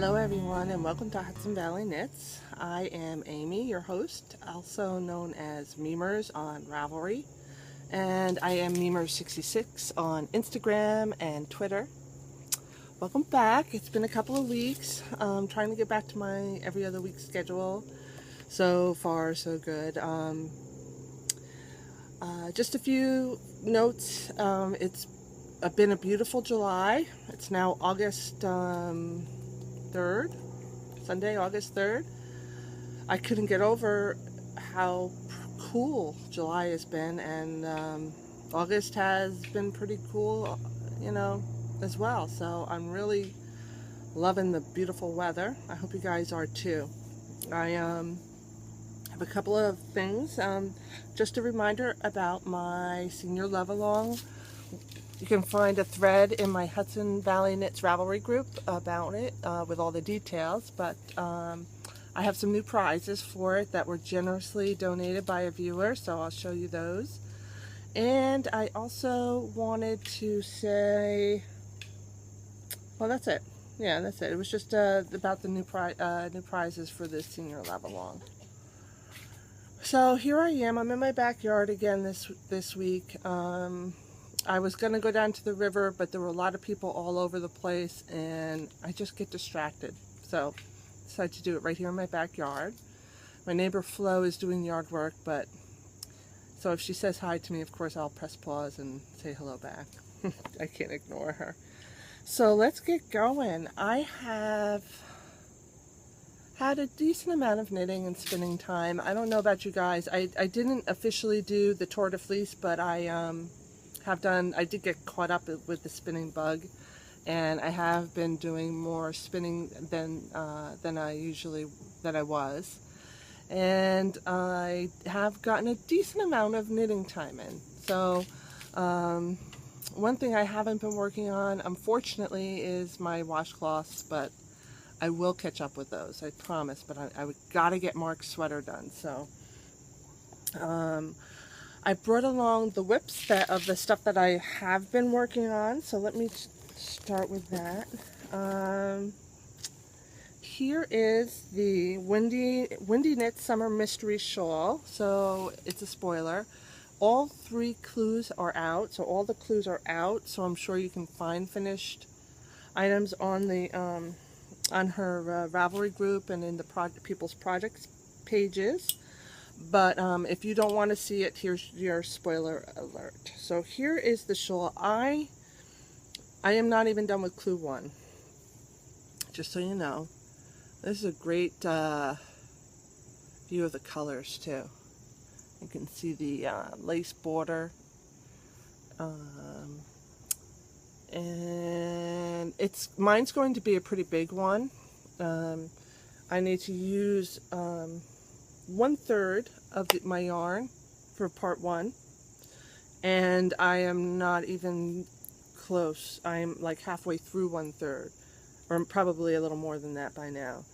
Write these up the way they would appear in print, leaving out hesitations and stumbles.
Hello everyone and welcome to Hudson Valley Knits. I am Amy, your host, also known as Memers on Ravelry, and I am Memers66 on Instagram and Twitter. Welcome back. It's been a couple of weeks. I'm trying to get back to my every other week schedule. So far so good. Just a few notes. It's been a beautiful July. It's now August 3rd, Sunday, August 3rd. I couldn't get over how cool July has been, and August has been pretty cool, as well. So I'm really loving the beautiful weather. I hope you guys are too. I have a couple of things. Just a reminder about my senior love along. You can find a thread in my Hudson Valley Knits Ravelry group about it with all the details, but I have some new prizes for it that were generously donated by a viewer, so I'll show you those. And I also wanted to say, well, that's it. Yeah, that's it. It was just about the new prizes for this senior love along. So here I am. I'm in my backyard again this week. I was going to go down to the river, but there were a lot of people all over the place, and I just get distracted. So I decided to do it right here in my backyard. My neighbor Flo is doing yard work, but so if she says hi to me, of course I'll press pause and say hello back. I can't ignore her. So let's get going. I have had a decent amount of knitting and spinning time. I don't know about you guys. I didn't officially do the Tour de Fleece, but I did get caught up with the spinning bug, and I have been doing more spinning than I was, and I have gotten a decent amount of knitting time in. So one thing I haven't been working on, unfortunately, is my washcloths, but I will catch up with those, I promise. But I gotta get Mark's sweater done. So I brought along the whips of the stuff that I have been working on. So let me start with that. Here is the Windy Knit Summer Mystery Shawl. So it's a spoiler. All 3 clues are out. So all the clues are out. So I'm sure you can find finished items on the on her Ravelry group and in the People's Projects pages. But if you don't want to see it, here's your spoiler alert. So here is the shawl. I am not even done with clue 1, just so you know. This is a great view of the colors too. You can see the lace border, and mine's going to be a pretty big one. I need to use 1/3 of my yarn for part 1, and I am not even close. I'm like halfway through 1/3, or probably a little more than that by now.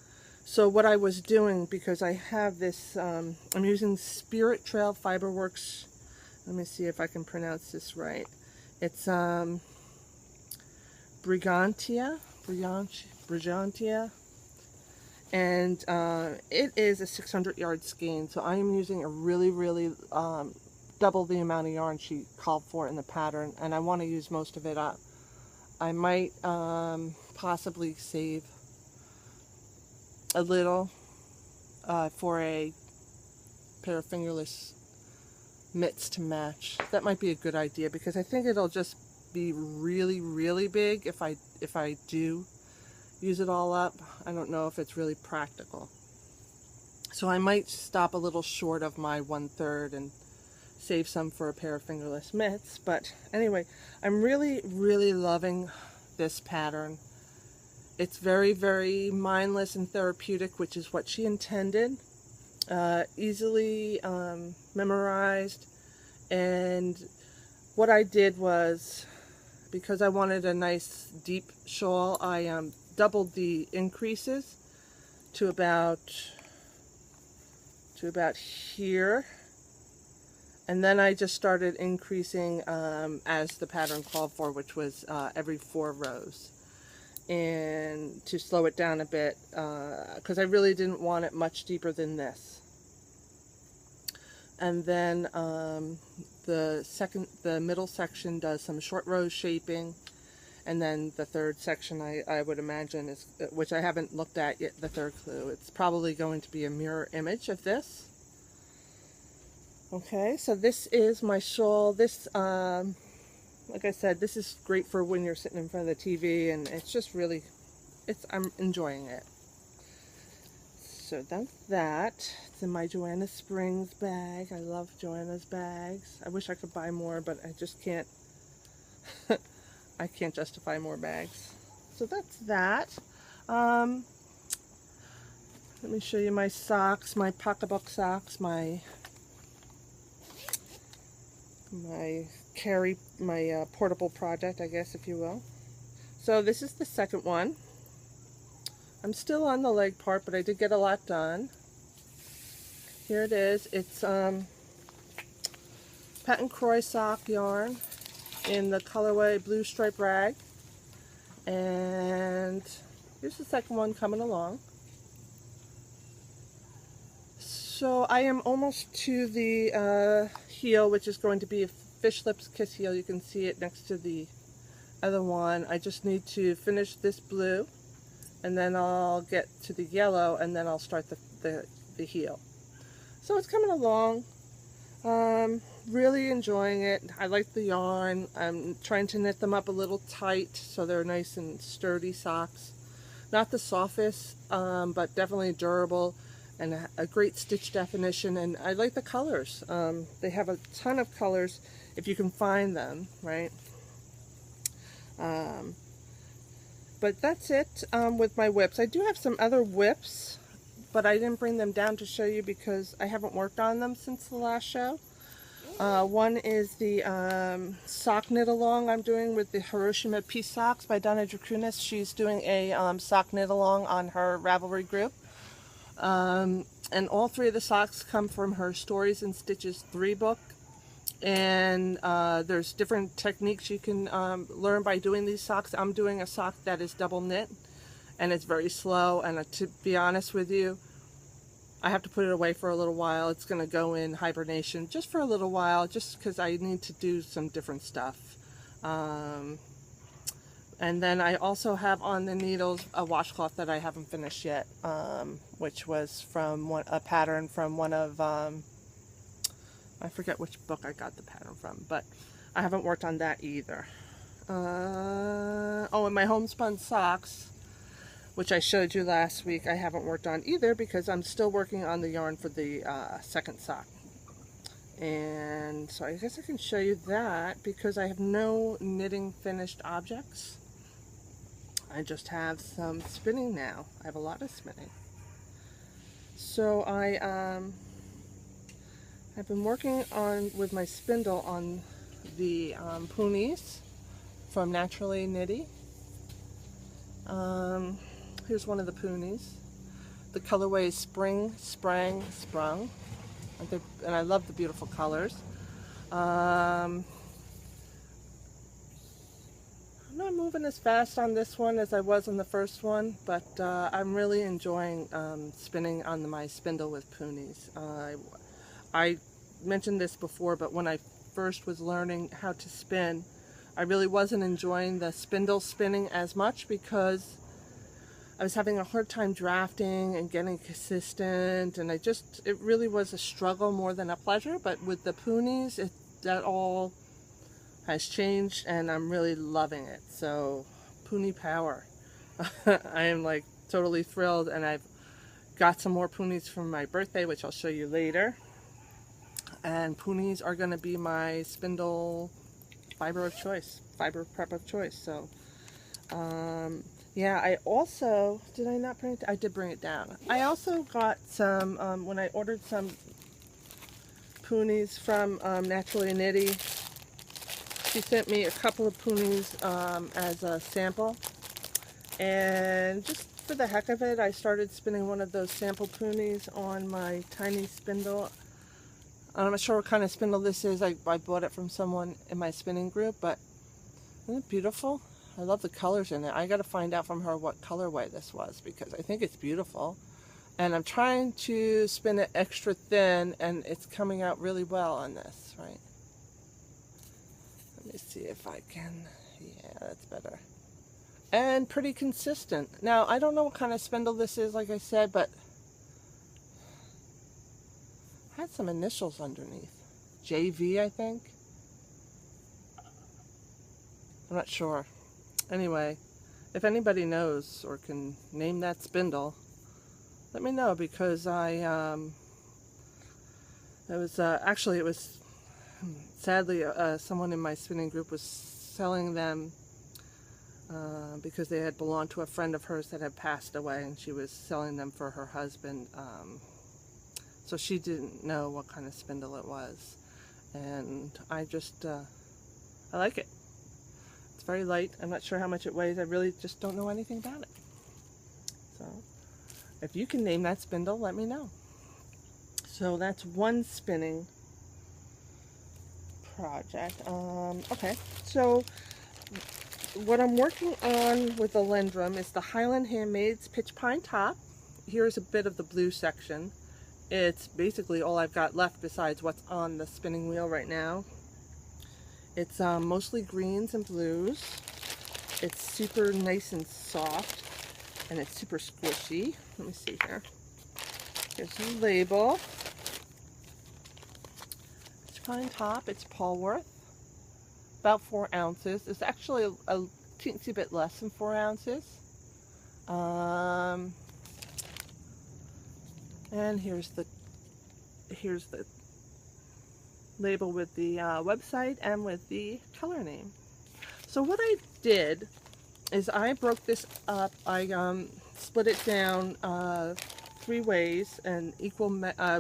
So what I was doing, because I have this, I'm using Spirit Trail Fiberworks. Let me see if I can pronounce this right. It's Brigantia, and it is a 600 yard skein. So I am using a really double the amount of yarn she called for in the pattern, and I want to use most of it up. I might possibly save a little for a pair of fingerless mitts to match. That might be a good idea, because I think it'll just be really big if I do use it all up. I don't know if it's really practical. So I might stop a little short of my 1/3 and save some for a pair of fingerless mitts. But anyway, I'm really loving this pattern. It's very mindless and therapeutic, which is what she intended. Easily memorized. And what I did was, because I wanted a nice deep shawl, I doubled the increases to about here, and then I just started increasing as the pattern called for, which was every 4 rows. and to slow it down a bit, because I really didn't want it much deeper than this. And then the middle section does some short row shaping, and then the third section I would imagine is, which I haven't looked at yet, the third clue. It's probably going to be a mirror image of this. Okay, so this is my shawl. This, like I said, this is great for when you're sitting in front of the TV, and it's just really, I'm enjoying it. So that's that. It's in my Joanna Springs bag. I love Joanna's bags. I wish I could buy more, but I just can't. I can't justify more bags. So that's that. Let me show you my socks, my pocketbook socks, my portable project, I guess, if you will. So this is the second one. I'm still on the leg part, but I did get a lot done. Here it is. It's Patent Croy sock yarn in the colorway Blue Stripe Rag. And here's the second one coming along. So I am almost to the heel, which is going to be a Fish Lips Kiss heel. You can see it next to the other one. I just need to finish this blue, and then I'll get to the yellow, and then I'll start the heel. So it's coming along. Really enjoying it. I like the yarn. I'm trying to knit them up a little tight so they're nice and sturdy socks. Not the softest, but definitely durable, and a great stitch definition. And I like the colors. They have a ton of colors if you can find them, right? But that's it with my whips. I do have some other whips, but I didn't bring them down to show you because I haven't worked on them since the last show. One is the sock knit along I'm doing with the Hiroshima Peace Socks by Donna Dracunis. She's doing a sock knit along on her Ravelry group. And all three of the socks come from her Stories and Stitches 3 book. And there's different techniques you can learn by doing these socks. I'm doing a sock that is double knit, and it's very slow, and to be honest with you, I have to put it away for a little while. It's going to go in hibernation just for a little while, just because I need to do some different stuff. And then I also have on the needles a washcloth that I haven't finished yet, which was from a pattern from one of, I forget which book I got the pattern from, but I haven't worked on that either. Oh, and my homespun socks, which I showed you last week, I haven't worked on either because I'm still working on the yarn for the second sock. And so I guess I can show you that because I have no knitting finished objects. I just have some spinning now. I have a lot of spinning. So I've been working with my spindle on the ponies from Naturally Knitty. Here's one of the ponies. The colorway is Spring, Sprang, Sprung. And I love the beautiful colors. I'm not moving as fast on this one as I was on the first one, but I'm really enjoying spinning on my spindle with ponies. I mentioned this before, but when I first was learning how to spin, I really wasn't enjoying the spindle spinning as much because I was having a hard time drafting and getting consistent, and it really was a struggle more than a pleasure. But with the ponies, that all has changed, and I'm really loving it. So, pony power. I am like totally thrilled, and I've got some more ponies from my birthday, which I'll show you later. And ponies are going to be my spindle fiber of choice, fiber prep of choice. So, yeah, I also, did I not bring it? I did bring it down. I also got some, when I ordered some ponies from Naturally Knitty, she sent me a couple of ponies as a sample. And just for the heck of it, I started spinning one of those sample ponies on my tiny spindle. I'm not sure what kind of spindle this is. I bought it from someone in my spinning group, but isn't it beautiful? I love the colors in it. I got to find out from her what colorway this was because I think it's beautiful. And I'm trying to spin it extra thin, and it's coming out really well on this, right? Let me see if I can. Yeah, that's better. And pretty consistent. Now, I don't know what kind of spindle this is, like I said, but it had some initials underneath. JV, I think. I'm not sure. Anyway, if anybody knows or can name that spindle, let me know, because sadly someone in my spinning group was selling them because they had belonged to a friend of hers that had passed away, and she was selling them for her husband. So she didn't know what kind of spindle it was, and I like it. It's very light. I'm not sure how much it weighs. I really just don't know anything about it. So if you can name that spindle, let me know. So that's one spinning project. Okay, so what I'm working on with the Lendrum is the Highland Handmaid's Pitch Pine Top. Here's a bit of the blue section. It's basically all I've got left besides what's on the spinning wheel right now. It's mostly greens and blues. It's super nice and soft, and it's super squishy. Let me see here. Here's the label. Pitch Pine Top. It's Polworth. About 4 ounces. It's actually a teensy bit less than 4 ounces. And here's the label with the website and with the color name. So what I did is I broke this up. I split it down 3 ways and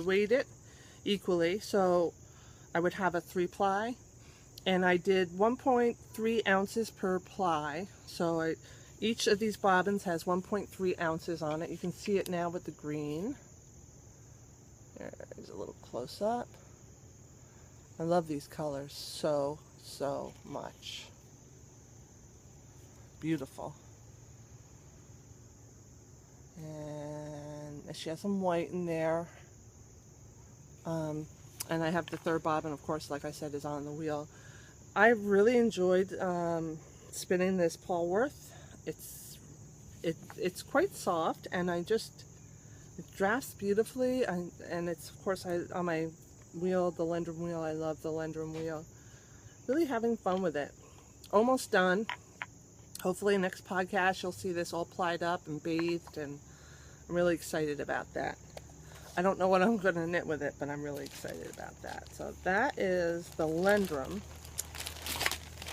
weighed it equally, so I would have a 3-ply. And I did 1.3 ounces per ply. So each of these bobbins has 1.3 ounces on it. You can see it now with the green. There's a little close up. I love these colors so much. Beautiful. And she has some white in there. And I have the 3rd bobbin, of course, like I said, is on the wheel. I really enjoyed spinning this Polworth. It's quite soft, and it drafts beautifully. And it's, of course, on my wheel, the Lendrum wheel. I love the Lendrum wheel. Really having fun with it. Almost done. Hopefully next podcast you'll see this all plied up and bathed, and I'm really excited about that. I don't know what I'm going to knit with it, but I'm really excited about that. So that is the Lendrum.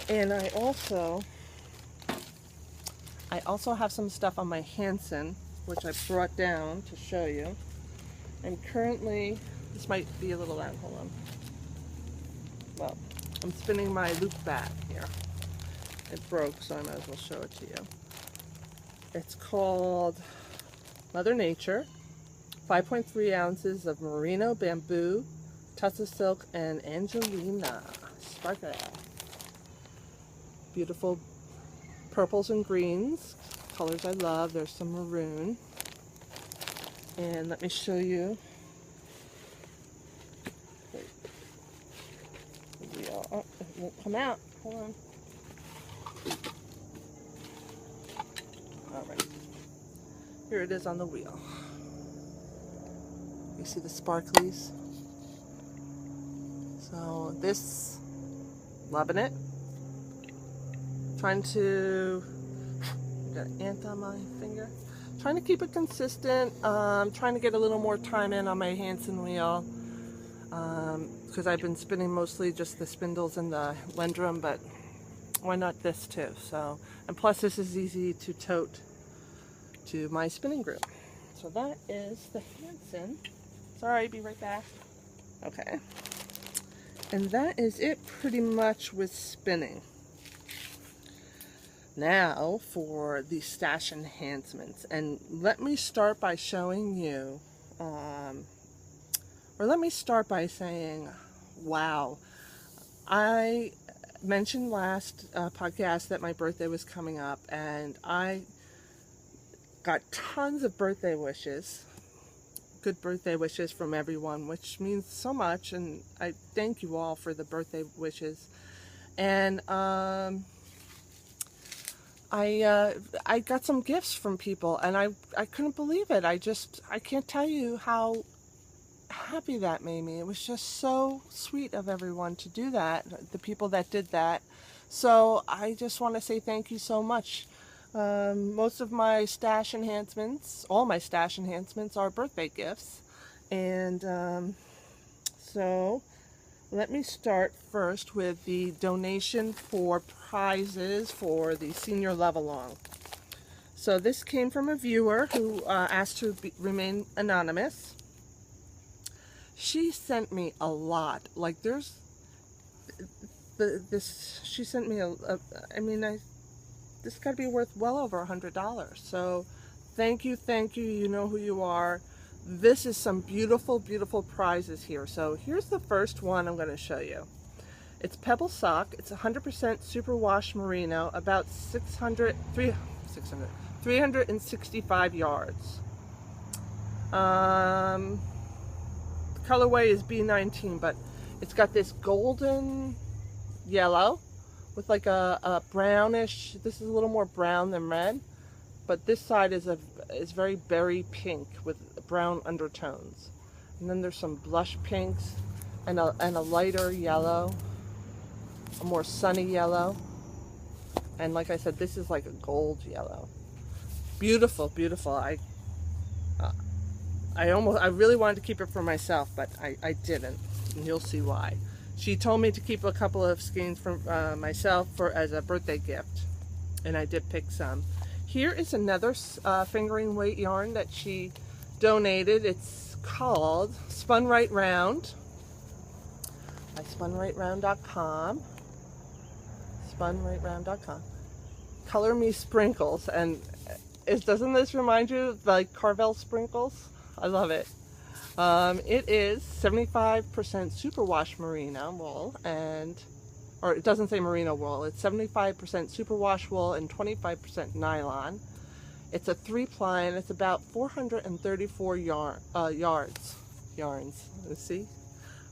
And I also have some stuff on my Hansen, which I brought down to show you. And currently, this might be a little loud, hold on. Well, I'm spinning my loop back here. It broke, so I might as well show it to you. It's called Mother Nature. 5.3 ounces of merino, bamboo, tussa silk, and Angelina. Sparkle. Beautiful purples and greens. Colors I love. There's some maroon. And let me show you. Oh, it won't come out. Hold on. Alright. Here it is on the wheel. You see the sparklies? So this, loving it. Trying to, got an ant on my finger. Trying to keep it consistent. Trying to get a little more time in on my Hansen wheel. Because I've been spinning mostly just the spindles and the Lendrum, but why not this too? So, and plus this is easy to tote to my spinning group. So that is the Hansen. Sorry, be right back. Okay. And that is it pretty much with spinning. Now for the stash enhancements. And let me start by showing you, or let me start by saying, wow, mentioned last podcast that my birthday was coming up, and I got tons of birthday wishes, good birthday wishes from everyone, which means so much, and I thank you all for the birthday wishes. And I got some gifts from people, and I couldn't believe it. I can't tell you how happy that made me. It was just so sweet of everyone to do that, the people that did that. So I just want to say thank you so much. Most of my stash enhancements, all my stash enhancements are birthday gifts. And so let me start first with the donation for prizes for the senior love along. So this came from a viewer who asked to remain anonymous. She sent me a lot. Like there's she sent me this got to be worth well over $100. So thank you, you know who you are. This is some beautiful, beautiful prizes here. So here's the first one I'm going to show you. It's Pebble Sock. It's 100% superwash merino, about 365 yards. The colorway is B19, but it's got this golden yellow with like a brownish. This is a little more brown than red, but this side is very berry pink with brown undertones. And then there's some blush pinks and a lighter yellow, a more sunny yellow. And like I said, this is like a gold yellow. Beautiful, beautiful. I really wanted to keep it for myself, but I didn't, and you'll see why. She told me to keep a couple of skeins for myself as a birthday gift, and I did pick some. Here is another fingering weight yarn that she donated. It's called Spun Right Round by spunrightround.com. Spunrightround.com. Color Me Sprinkles, and doesn't this remind you of like Carvel sprinkles? I love it. It is 75% superwash merino wool, or it doesn't say merino wool. It's 75% superwash wool and 25% nylon. It's a 3-ply, and it's about 434 yarns. Let's see.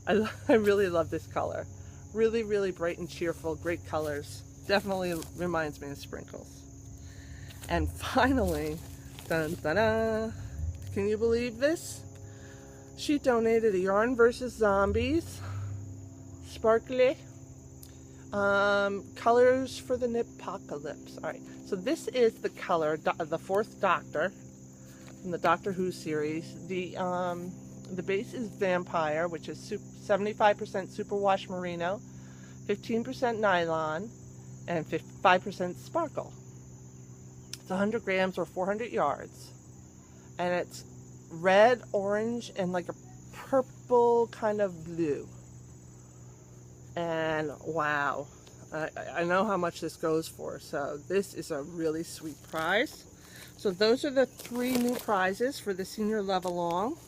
I really love this color. Really, really bright and cheerful, great colors. Definitely reminds me of sprinkles. And finally, dun, dun, dun, can you believe this? She donated a Yarn vs. Zombies sparkly colors for the Knitpocalypse. All right, so this is the color, the fourth Doctor from the Doctor Who series. The base is Vampire, which is 75% superwash merino, 15% nylon, and 5% sparkle. It's 100 grams or 400 yards, and it's red, orange, and like a purple kind of blue. And wow, I know how much this goes for, so this is a really sweet prize. So those are the 3 new prizes for the senior love along.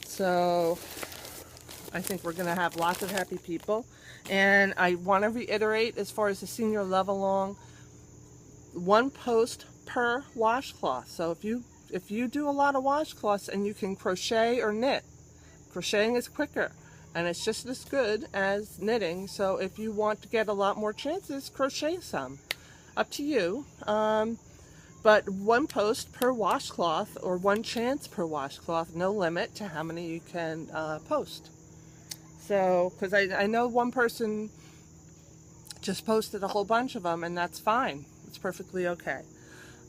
So I think we're going to have lots of happy people. And I want to reiterate, as far as the senior love along, 1 post per washcloth. So if you do a lot of washcloths and you can crochet or knit, crocheting is quicker and it's just as good as knitting. So if you want to get a lot more chances, crochet some. Up to you. But 1 post per washcloth, or 1 chance per washcloth, no limit to how many you can post. So, because I know one person just posted a whole bunch of them, and that's fine. It's perfectly okay.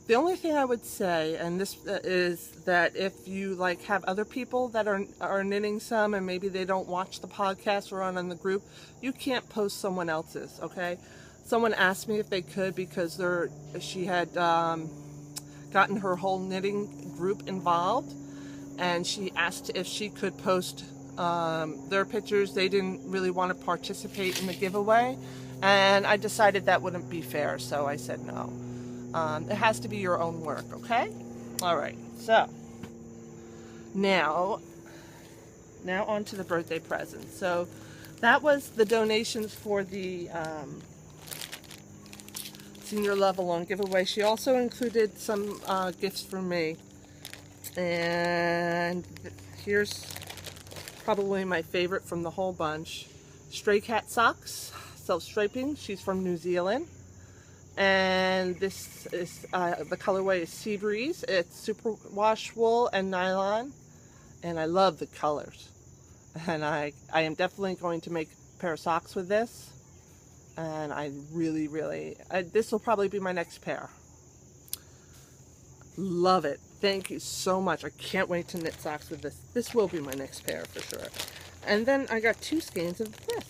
The only thing I would say, and this is that if you like have other people that are knitting some and maybe they don't watch the podcast or on the group, you can't post someone else's, okay? Someone asked me if they could because she had gotten her whole knitting group involved, and she asked if she could post their pictures. They didn't really want to participate in the giveaway, and I decided that wouldn't be fair, so I said no. It has to be your own work, okay? All right, so now on to the birthday presents. So That was the donations for the senior level on giveaway. She also included some gifts for me. And here's probably my favorite from the whole bunch. Stray Cat Socks, self-striping. She's from New Zealand. And this is, the colorway is Sea Breeze. It's superwash wool and nylon. And I love the colors. And I am definitely going to make a pair of socks with this. And I really, this will probably be my next pair. Love it. Thank you so much. I can't wait to knit socks with this. This will be my next pair for sure. And then I got 2 skeins of this.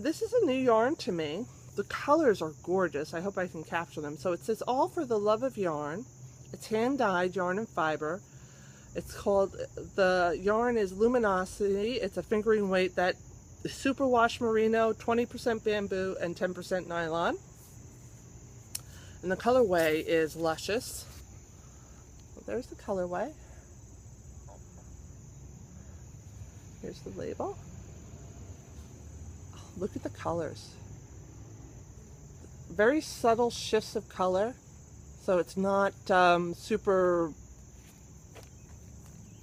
This is a new yarn to me. The colors are gorgeous. I hope I can capture them. So it says All for the Love of Yarn. It's hand-dyed yarn and fiber. It's called, the yarn is Luminosity. It's a fingering weight that is superwash merino, 20% bamboo, and 10% nylon. And the colorway is Luscious. Well, there's the colorway. Here's the label. Oh, look at the colors. Very subtle shifts of color. So it's not super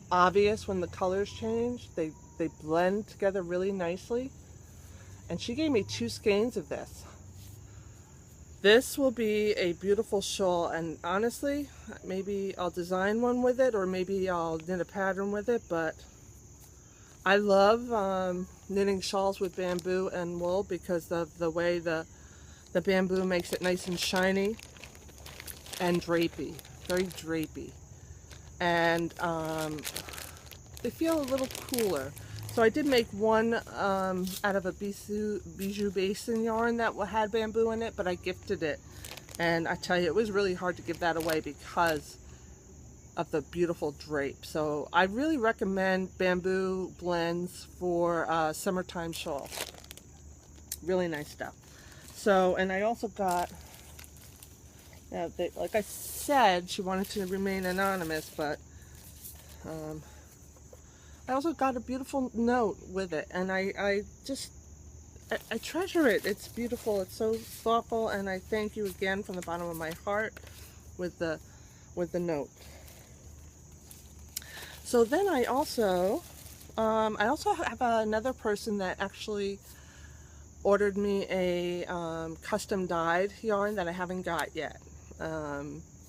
obvious when the colors change. They blend together really nicely. And she gave me 2 skeins of this. This will be a beautiful shawl, and honestly, maybe I'll design one with it, or maybe I'll knit a pattern with it, but I love knitting shawls with bamboo and wool because of the way the bamboo makes it nice and shiny and drapey, very drapey. And they feel a little cooler. So I did make one out of a bijou basin yarn that had bamboo in it, but I gifted it. And I tell you, it was really hard to give that away because of the beautiful drape. So I really recommend bamboo blends for summertime shawls. Really nice stuff. So, and I also got, like I said, she wanted to remain anonymous, but I also got a beautiful note with it, and I treasure it. It's beautiful. It's so thoughtful, and I thank you again from the bottom of my heart with the note. So then I also have another person that actually ordered me a custom dyed yarn that I haven't got yet.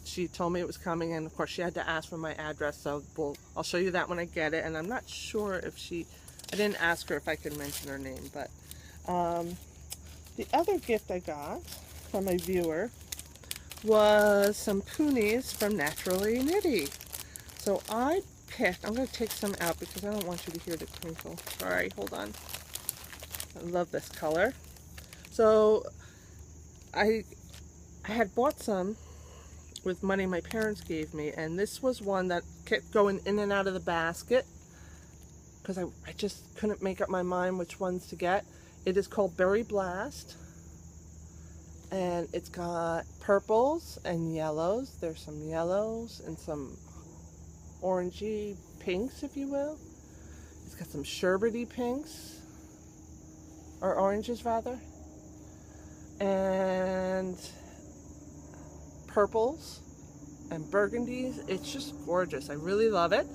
She told me it was coming, and of course she had to ask for my address, so I'll show you that when I get it. And I'm not sure if I didn't ask her if I could mention her name, but the other gift I got from a viewer was some poonies from Naturally Knitty. So I'm going to take some out because I don't want you to hear the crinkle. Sorry, hold on. I love this color. So I had bought some with money my parents gave me, and this was one that kept going in and out of the basket because I just couldn't make up my mind which ones to get. It is called Berry Blast, and it's got purples and yellows. There's some yellows and some orangey pinks, if you will. It's got some sherbety pinks, or oranges rather, and purples and burgundies. It's just gorgeous. I really love it.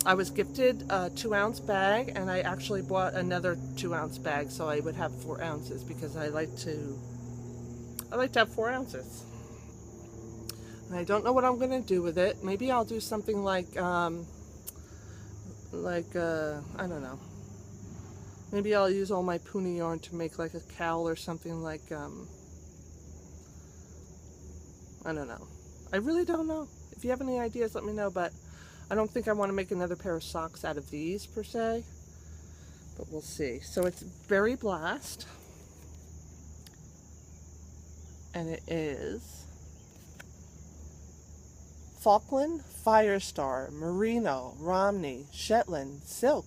I was gifted a 2-ounce bag, and I actually bought another 2-ounce bag so I would have 4 ounces because I like to have 4 ounces. And I don't know what I'm going to do with it. Maybe I'll do something like I don't know. Maybe I'll use all my poonie yarn to make like a cowl or something like I don't know. I really don't know. If you have any ideas, let me know, but I don't think I want to make another pair of socks out of these per se, but we'll see. So it's Berry Blast, and it is Falkland, Firestar, Merino, Romney, Shetland, Silk,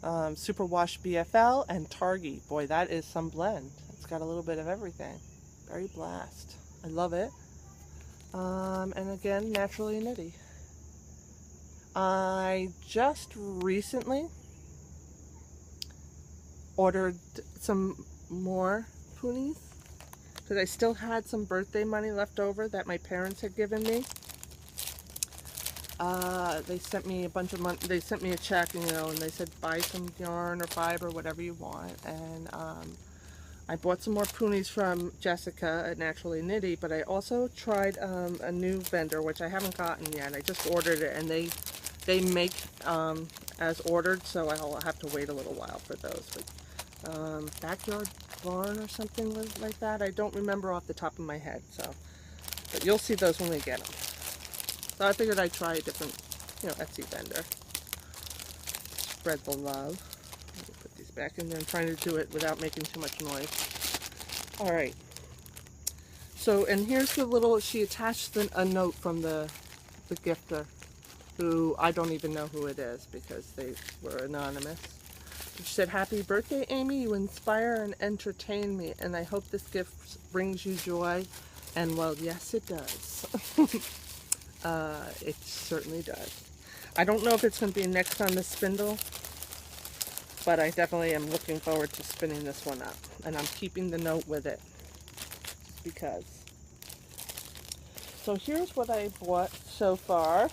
Superwash BFL, and Targhee. Boy, that is some blend. It's got a little bit of everything. Berry Blast. I love it. And again, Naturally Knitty. I just recently ordered some more ponies because I still had some birthday money left over that my parents had given me. They sent me a bunch of money. They sent me a check, you know, and they said buy some yarn or fiber, whatever you want. And I bought some more ponies from Jessica at Naturally Knitty, but I also tried a new vendor, which I haven't gotten yet. I just ordered it, and they make as ordered, so I'll have to wait a little while for those. But Backyard Barn or something like that. I don't remember off the top of my head. So, but you'll see those when we get them. So I figured I'd try a different, you know, Etsy vendor. Spread the love. Let me put these back in there. I'm trying to do it without making too much noise. All right. So, and here's the little, she attached a note from the gifter, who I don't even know who it is because they were anonymous. She said, "Happy birthday, Amy. You inspire and entertain me, and I hope this gift brings you joy." And well, yes, it does. It certainly does. I don't know if it's going to be next on the spindle, but I definitely am looking forward to spinning this one up. And I'm keeping the note with it because. So here's what I bought so far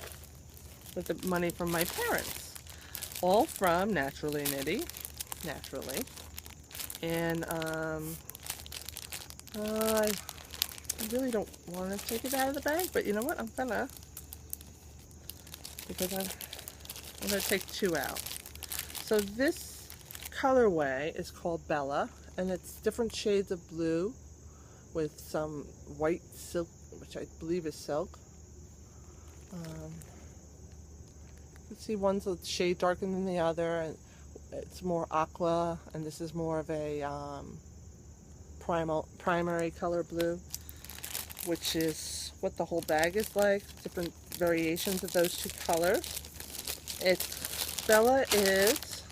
with the money from my parents. All from Naturally Knitty. Naturally. And I really don't want to take it out of the bag, but you know what? I'm gonna. Because I'm going to take two out. So this colorway is called Bella, and it's different shades of blue with some white silk, which I believe is silk. You can see one's a shade darker than the other, and it's more aqua, and this is more of a primary color blue, which is what the whole bag is like. Different variations of those two colors. Bella is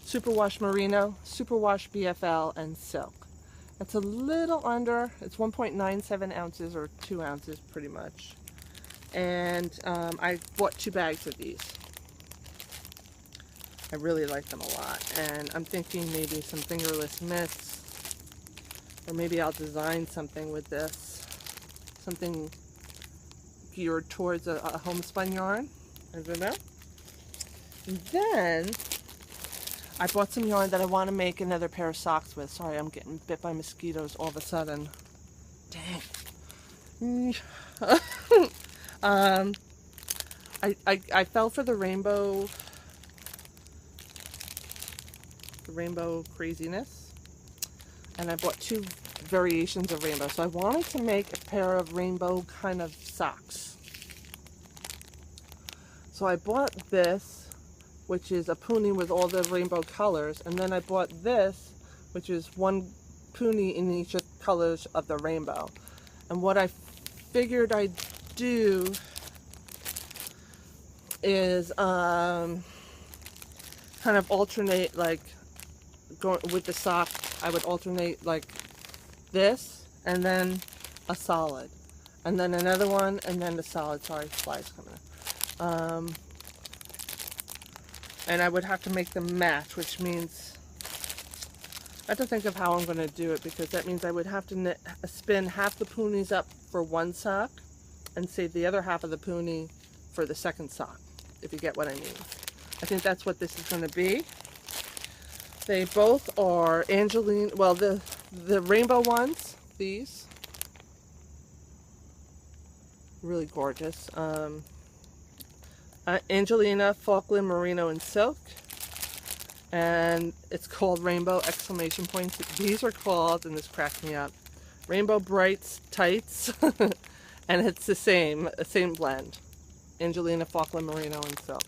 Superwash Merino, Superwash BFL, and Silk. It's a little under, it's 1.97 ounces or 2 ounces pretty much. And I bought 2 bags of these. I really like them a lot. And I'm thinking maybe some fingerless mitts, or maybe I'll design something with this. Something geared towards a homespun yarn. I don't know. And then I bought some yarn that I want to make another pair of socks with. Sorry, I'm getting bit by mosquitoes all of a sudden. Dang. I fell for the rainbow craziness, and I bought 2 variations of rainbow. So I wanted to make a pair of rainbow kind of socks. So I bought this, which is a pony with all the rainbow colors, and then I bought this, which is one pony in each of the colors of the rainbow. And what I figured I'd do is kind of alternate, like going with the sock. I would alternate like this, and then a solid, and then another one, and then the solid. Sorry, flies coming up. And I would have to make them match, which means I have to think of how I'm going to do it, because that means I would have to spin half the ponies up for one sock and save the other half of the pony for the second sock, if you get what I mean. I think that's what this is going to be. They both are Angeline, well, the rainbow ones, these, really gorgeous. Angelina, Falkland, Merino, and Silk. And it's called Rainbow exclamation points. These are called, and this cracked me up, Rainbow Brights Tights. And it's the same blend. Angelina, Falkland, Merino, and Silk.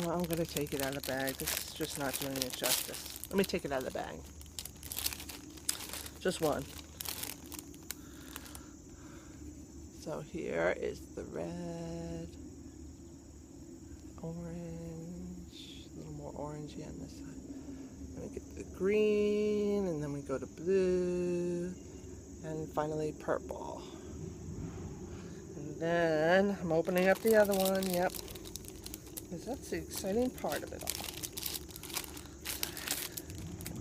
Well, I'm going to take it out of the bag. This is just not doing it justice. Let me take it out of the bag. Just one. So here is the red, orange, a little more orangey on this side. Then we get the green, and then we go to blue, and finally purple. And then I'm opening up the other one, yep. Because that's the exciting part of it all.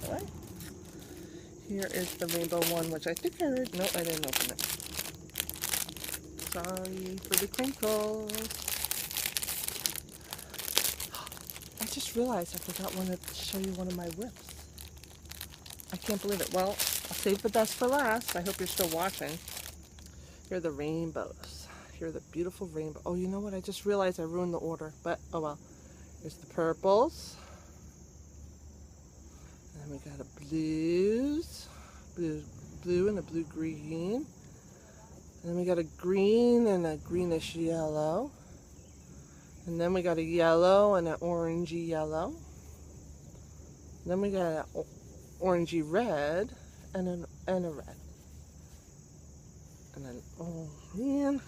Alright. Here is the rainbow one, which I think I already, no, I didn't open it. Sorry for the crinkles. I just realized I forgot to show you one of my whips. I can't believe it. Well, I'll save the best for last. I hope you're still watching. Here are the rainbows. Here are the beautiful rainbow. Oh, you know what? I just realized I ruined the order, but oh well. Here's the purples. And then we got a blues. Blue and a blue-green. And then we got a green and a greenish yellow. And then we got a yellow and an orangey yellow. And then we got an orangey red and a red. And then, oh man,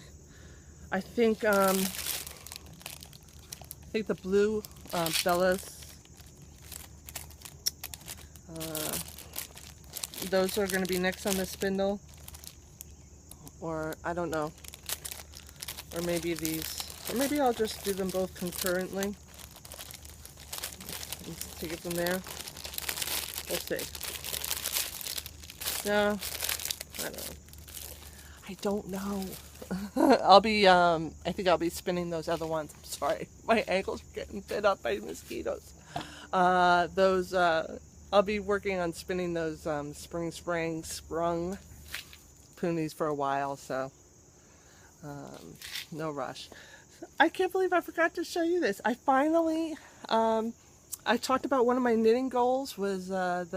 I think the blue Bellas, those are going to be next on the spindle, or I don't know, or maybe these, or maybe I'll just do them both concurrently. Let's take it from there. We'll see. No, I don't know. I'll be, I think I'll be spinning those other ones. I'm sorry. My ankles are getting bit up by mosquitoes. I'll be working on spinning those sprung ponies for a while, so no rush. I can't believe I forgot to show you this. I finally, I talked about one of my knitting goals was a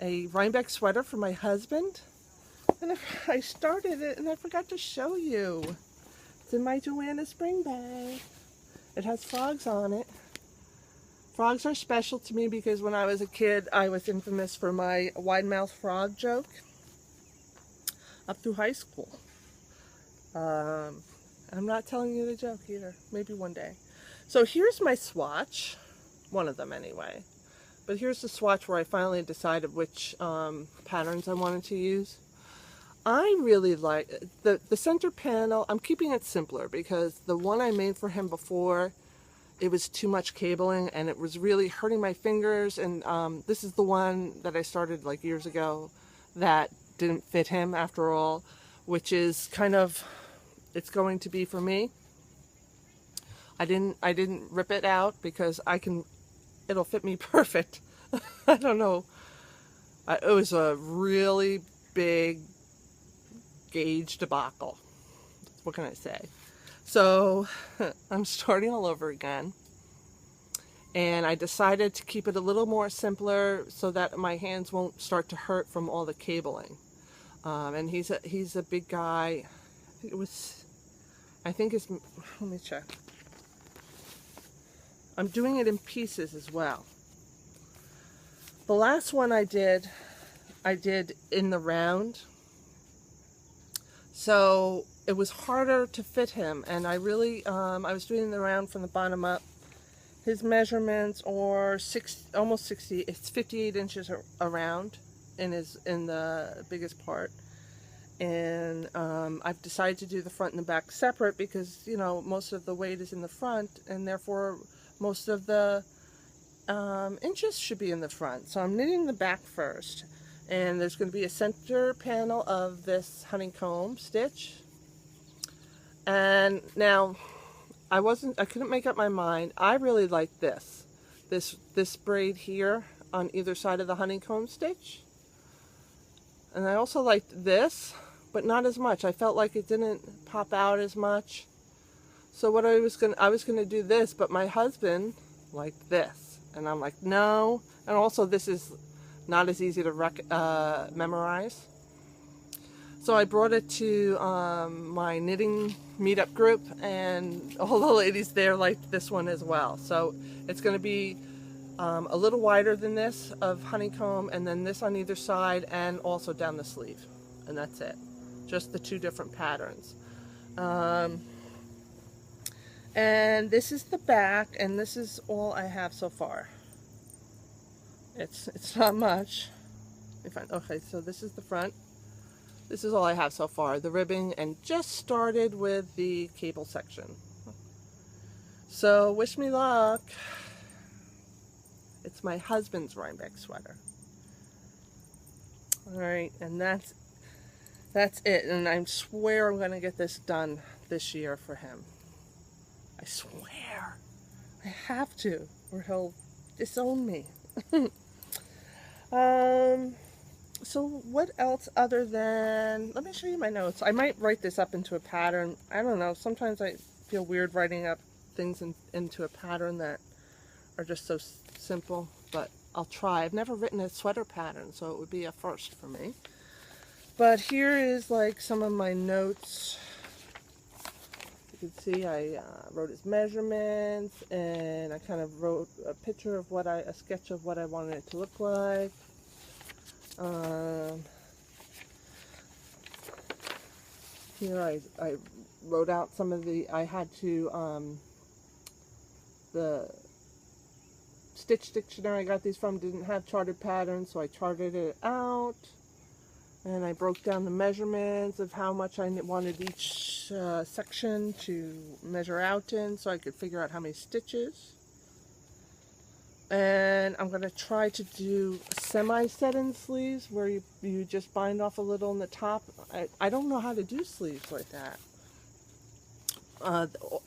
Rhinebeck sweater for my husband. And I started it and I forgot to show you. It's in my Joanna spring bag. It has frogs on it. Frogs are special to me because when I was a kid, I was infamous for my wide mouth frog joke up through high school. I'm not telling you the joke either. Maybe one day. So here's my swatch. One of them anyway. But here's the swatch where I finally decided which patterns I wanted to use. I really like the center panel. I'm keeping it simpler because the one I made for him before, it was too much cabling and it was really hurting my fingers. And this is the one that I started like years ago that didn't fit him after all, which is kind of, it's going to be for me. I didn't rip it out because it'll fit me perfect. I don't know. It was a really big gauge debacle. What can I say? So I'm starting all over again, and I decided to keep it a little more simpler so that my hands won't start to hurt from all the cabling. And he's a big guy. Let me check. I'm doing it in pieces as well. The last one I did in the round. So it was harder to fit him, and I really, I was doing the round from the bottom up. His measurements are almost 60, it's 58 inches around in the biggest part. And I've decided to do the front and the back separate because, you know, most of the weight is in the front, and therefore most of the inches should be in the front. So I'm knitting the back first. And there's going to be a center panel of this honeycomb stitch. And now, I couldn't make up my mind. I really like this braid here on either side of the honeycomb stitch. And I also liked this, but not as much. I felt like it didn't pop out as much. So what I was gonna do this, but my husband liked this. And I'm like, no. And also this is not as easy to memorize. So I brought it to my knitting meetup group, and all the ladies there liked this one as well. So it's going to be a little wider than this of honeycomb, and then this on either side, and also down the sleeve. And that's it. Just the two different patterns. And this is the back, and this is all I have so far. It's not much. Okay, so this is the front. This is all I have so far, the ribbing, and just started with the cable section. So wish me luck. It's my husband's Rhinebeck sweater. All right, and that's it. And I swear I'm gonna get this done this year for him. I swear. I have to, or he'll disown me. So what else other than, let me show you my notes. I might write this up into a pattern. I don't know, sometimes I feel weird writing up things into a pattern that are just so simple, but I'll try. I've never written a sweater pattern, so it would be a first for me. But here is like some of my notes. You can see I wrote his measurements, and I kind of wrote a picture of a sketch of what I wanted it to look like. Here I wrote out some of I had to, the Stitch Dictionary I got these from didn't have charted patterns, so I charted it out. And I broke down the measurements of how much I wanted each section to measure out in, so I could figure out how many stitches. And I'm going to try to do semi-set-in sleeves where you just bind off a little in the top. I don't know how to do sleeves like that.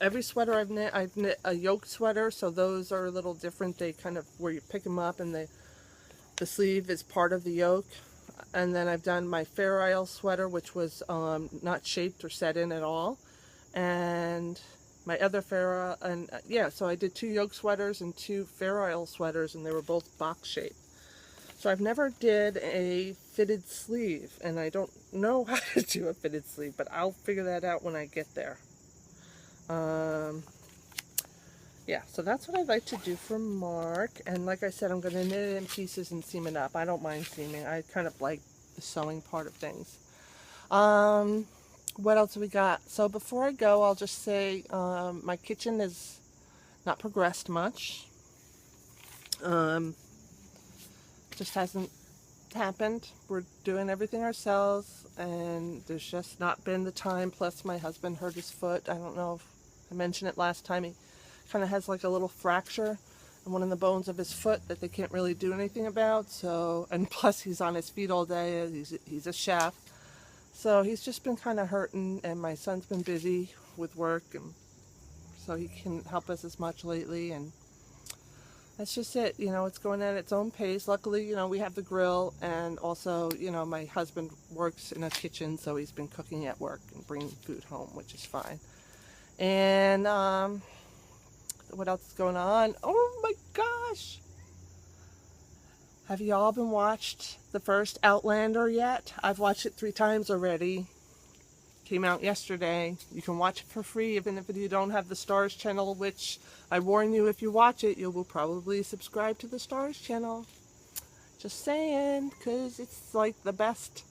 Every sweater I've knit a yoke sweater, so those are a little different. They kind of, where you pick them up and the sleeve is part of the yoke. And then I've done my Fair Isle sweater, which was not shaped or set in at all. And my other yeah, so I did 2 yoke sweaters and 2 Fair Isle sweaters, and they were both box shaped. So I've never did a fitted sleeve, and I don't know how to do a fitted sleeve, but I'll figure that out when I get there. Yeah, so that's what I'd like to do for Mark. And like I said, I'm going to knit it in pieces and seam it up. I don't mind seaming. I kind of like the sewing part of things. What else have we got? So before I go, I'll just say my kitchen has not progressed much. Just hasn't happened. We're doing everything ourselves, and there's just not been the time. Plus my husband hurt his foot. I don't know if I mentioned it last time. He kind of has like a little fracture in one of the bones of his foot that they can't really do anything about. So, and plus he's on his feet all day. He's a chef. So he's just been kind of hurting, and my son's been busy with work, and so he can't help us as much lately, and that's just it. You know, it's going at its own pace. Luckily, you know, we have the grill, and also, you know, my husband works in a kitchen, so he's been cooking at work and bringing food home, which is fine. And what else is going on? Oh my gosh! Have you all been watched the first Outlander yet? I've watched it 3 times already. Came out yesterday. You can watch it for free even if you don't have the Stars channel, which I warn you, if you watch it, you will probably subscribe to the Stars channel. Just saying, because it's like the best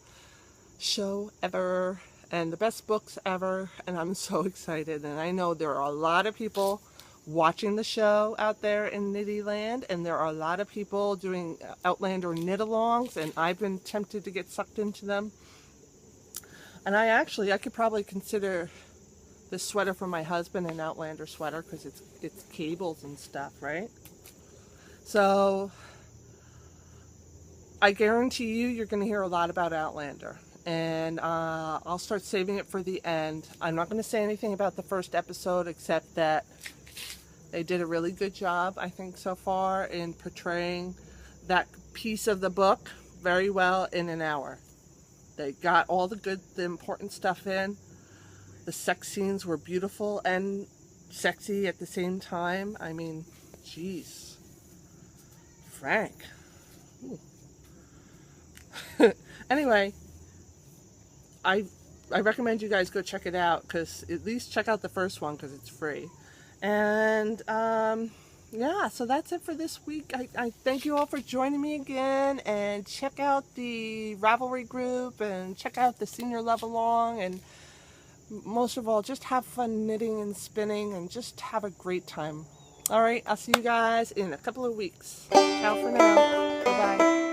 show ever and the best books ever, and I'm so excited. And I know there are a lot of people watching the show out there in Knitty Land, and there are a lot of people doing Outlander knit-alongs, and I've been tempted to get sucked into them. And I could probably consider this sweater for my husband an Outlander sweater, because it's cables and stuff, right? So I guarantee you're going to hear a lot about Outlander, and I'll start saving it for the end. I'm not going to say anything about the first episode, except that they did a really good job, I think, so far in portraying that piece of the book very well in an hour. They got all the important stuff in. The sex scenes were beautiful and sexy at the same time. I mean, geez. Frank. Anyway, I recommend you guys go check it out, because at least check out the first one, because it's free. And yeah, so that's it for this week. I thank you all for joining me again, and check out the Ravelry group, and check out the senior love along, and most of all, just have fun knitting and spinning, and just have a great time. All right, I'll see you guys in a couple of weeks. Ciao for now. Bye-bye.